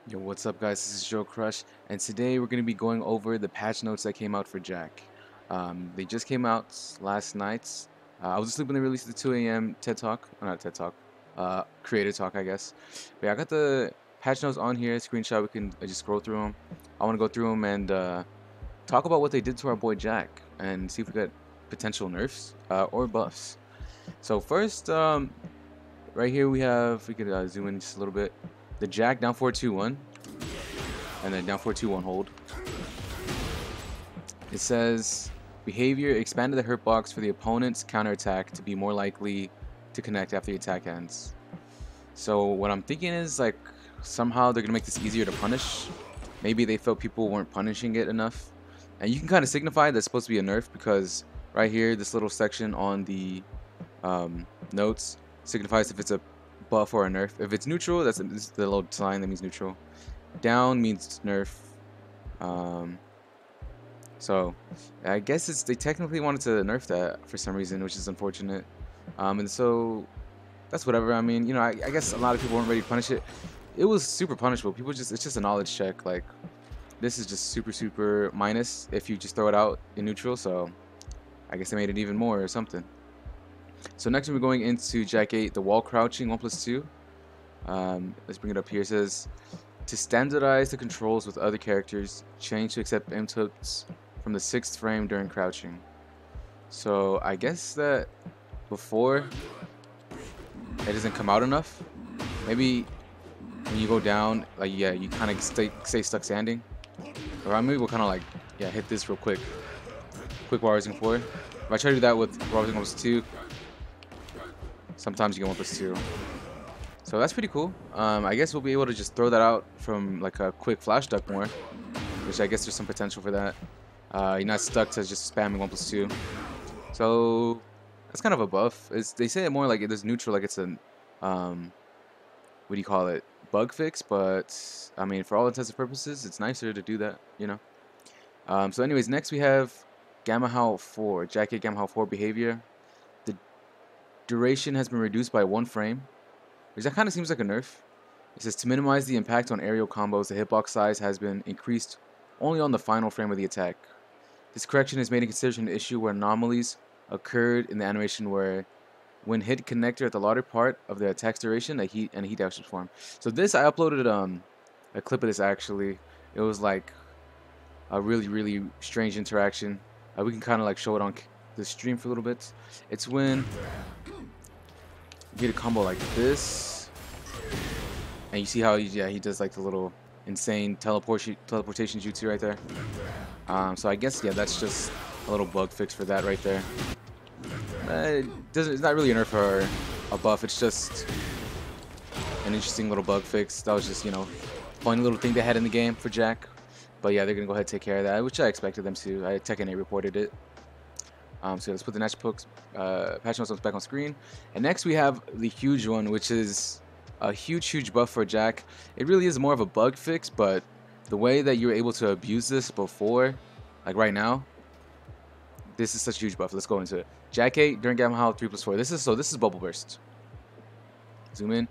Yo, what's up guys, this is JoeCrush, and today we're going to be going over the patch notes that came out for Jack. They just came out last night. I was asleep when they released the 2 a.m. TED Talk, not TED Talk, Creator Talk I guess. But yeah, I got the patch notes on here, screenshot, we can just scroll through them. I want to go through them and talk about what they did to our boy Jack, and see if we got potential nerfs or buffs. So first, right here we could zoom in just a little bit. The Jack down 4-2-1, and then down 4-2-1 hold. It says behavior expanded the hurt box for the opponent's counterattack to be more likely to connect after the attack ends. So what I'm thinking is like somehow they're gonna make this easier to punish. Maybe they felt people weren't punishing it enough, and you can kind of signify that's supposed to be a nerf because right here, this little section on the notes signifies if it's a buff or a nerf. If it's neutral, this is the little sign that means neutral. Down means nerf. So I guess they technically wanted to nerf that for some reason, which is unfortunate. And so that's whatever. I mean, you know, I guess a lot of people weren't ready to punish it. It was super punishable. It's just a knowledge check. Like this is just super minus if you just throw it out in neutral. So I guess they made it even more or something. So next we're going into Jack-8, the wall crouching 1+2. Let's bring it up here. It says to standardize the controls with other characters, change to accept inputs from the 6th frame during crouching. So I guess that before it doesn't come out enough. Maybe when you go down, like yeah, you kind of stay stuck standing. Or maybe we'll kind of like hit this real quick. Quick while rising forward. If I try to do that with while rising 1+2, sometimes you get 1+2. So that's pretty cool. I guess we'll be able to just throw that out from like a quick flash duck more, which I guess there's some potential for that. You're not stuck to just spamming 1+2. So that's kind of a buff. They say it more like it is neutral, like it's an what do you call it? Bug fix, but I mean for all intents and purposes, it's nicer to do that, you know. So anyways, next we have Gamma Howl 4, Jack-8 Gamma Howl 4 behavior. The duration has been reduced by 1 frame. Which that kind of seems like a nerf. It says to minimize the impact on aerial combos, the hitbox size has been increased only on the final frame of the attack. This correction is made in consideration an issue where anomalies occurred in the animation where when hit connector at the latter part of the attack's duration, a heat dash would form. So this, I uploaded a clip of this actually. It was like a really strange interaction. We can kind of like show it on the stream for a little bit. It's when get a combo like this, and you see how he does like the little insane teleportation jutsu right there. So I guess that's just a little bug fix for that right there. It's not really a nerf or a buff. It's just an interesting little bug fix. That was just funny little thing they had in the game for Jack. But yeah, they're gonna go ahead and take care of that, which I expected them to. Tekken 8 reported it. So let's put the patch notes back on screen. And next we have the huge one, which is a huge buff for Jack. It really is more of a bug fix, but the way that you were able to abuse this before, like right now, this is such a huge buff. Let's go into it. Jack-8 during Gamma Howl 3+4. This is Bubble Burst. Zoom in.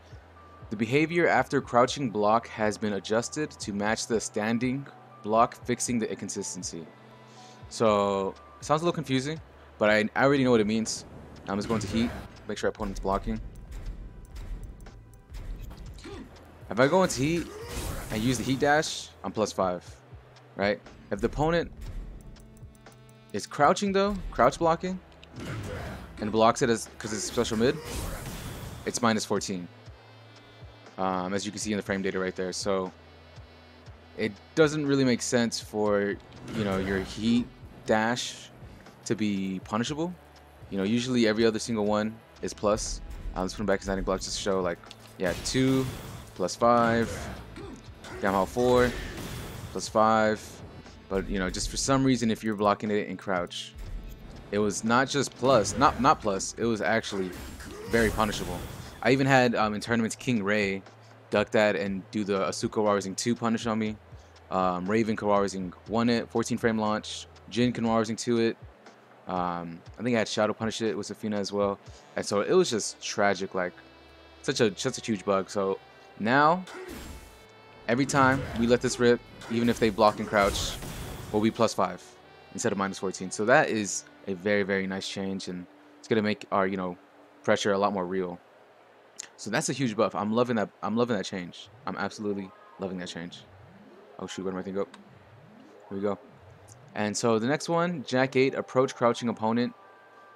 The behavior after crouching block has been adjusted to match the standing block, fixing the inconsistency. So it sounds a little confusing, but I already know what it means. I'm just going to heat, make sure opponent's blocking. If I go into heat and use the heat dash, I'm +5, right? If the opponent is crouching though, crouch blocking, and blocks it because it's special mid, it's -14. As you can see in the frame data right there. So it doesn't really make sense for your heat dash to be punishable. Usually every other single one is plus. Let's put them back in standing blocks just to show 2 +5, Gamma Howl 4 +5. But just for some reason, if you're blocking it in crouch, it was not just plus, not plus, it was actually very punishable. I even had in tournaments King Ray duck that and do the Asuka Rising 2 punish on me. Raven Rising 1 it, 14 frame launch. Jin Rising 2 it. I think I had Shadow punish it with Safina as well. And so it was just tragic, like such a huge bug. So now Every time we let this rip, even if they block and crouch, we'll be +5 instead of -14. So that is a very, very nice change, and it's gonna make our, you know, pressure a lot more real. So that's a huge buff. I'm loving that. I'm loving that change. I'm absolutely loving that change. Oh shoot, where did my thing go? Here we go. And so the next one, Jack-8, approach crouching opponent.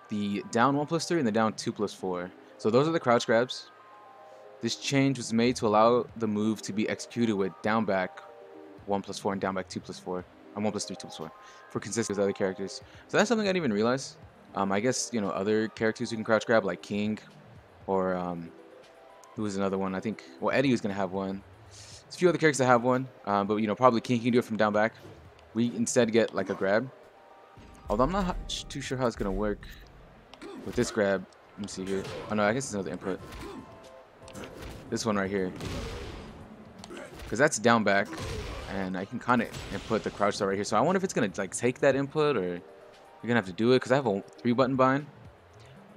The down 1+3 and the down 2+4. So those are the crouch grabs. This change was made to allow the move to be executed with down back 1+4 and down back 2+4. And 1+3, 2+4 for consistency with other characters. So that's something I didn't even realize. I guess, you know, other characters who can crouch grab like King or who was another one? I think, well, Eddie was going to have one. There's a few other characters that have one, but, you know, probably King can do it from down back. We instead get like a grab. Although I'm not too sure how it's going to work with this grab. Let me see here. Oh no, I guess it's another input. This one right here. Because that's down back. And I can kind of input the crouch start right here. So I wonder if it's going to like take that input or you're going to have to do it. Because I have a 3-button bind.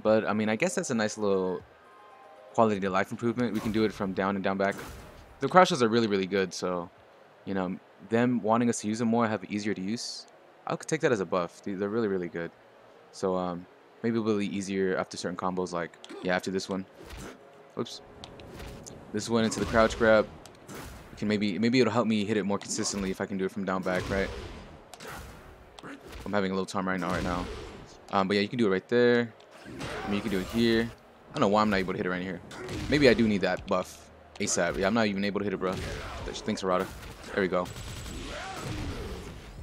But I mean, I guess that's a nice little quality of life improvement. We can do it from down and down back. The crouches are really, really good. So, you know, them wanting us to use them more, have it easier to use. I could take that as a buff. They're really, really good. So, maybe it'll be easier after certain combos, like, yeah, after this one. Oops. This one into the crouch grab. Can maybe it'll help me hit it more consistently if I can do it from down back, right? I'm having a little time right now. But yeah, you can do it right there. I mean, you can do it here. I don't know why I'm not able to hit it right here. Maybe I do need that buff ASAP. Yeah, I'm not even able to hit it, bro. Thanks, Arata. There we go.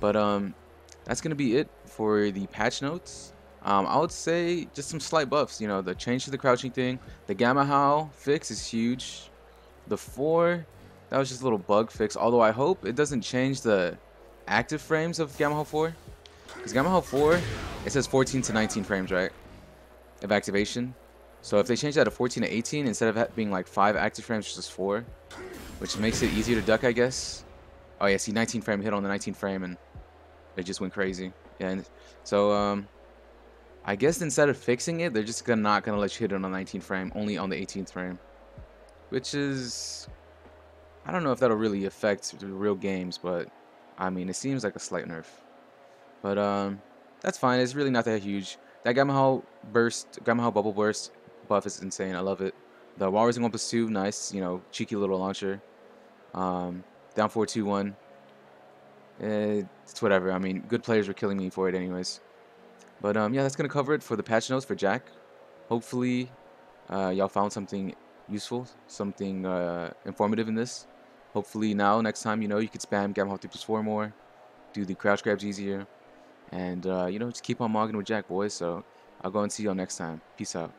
But that's gonna be it for the patch notes. I would say just some slight buffs. You know, the change to the crouching thing, the Gamma Howl fix is huge. The 4, that was just a little bug fix. Although I hope it doesn't change the active frames of Gamma Howl 4, because Gamma Howl 4, it says 14 to 19 frames, right, of activation. So if they change that to 14 to 18 instead of being like 5 active frames, just 4, which makes it easier to duck, I guess. Oh yeah, see, 19 frame hit on the 19 frame and it just went crazy. Yeah, and so I guess instead of fixing it, they're just not gonna let you hit it on the 19th frame, only on the 18th frame, which is, I don't know if that'll really affect the real games, but I mean, it seems like a slight nerf. But that's fine. It's really not that huge. That Gamma Howl bubble burst buff is insane. I love it. The wall raising 1+2, nice. You know, cheeky little launcher. Down 4-2-1. It's whatever. I mean, good players were killing me for it anyways. But yeah, that's gonna cover it for the patch notes for Jack. Hopefully, y'all found something useful, something informative in this. Hopefully now, next time, you know, you could spam Gamma Howl 3+4 more, do the crouch grabs easier, and you know, just keep on mogging with Jack, boys. So I'll go and see y'all next time. Peace out.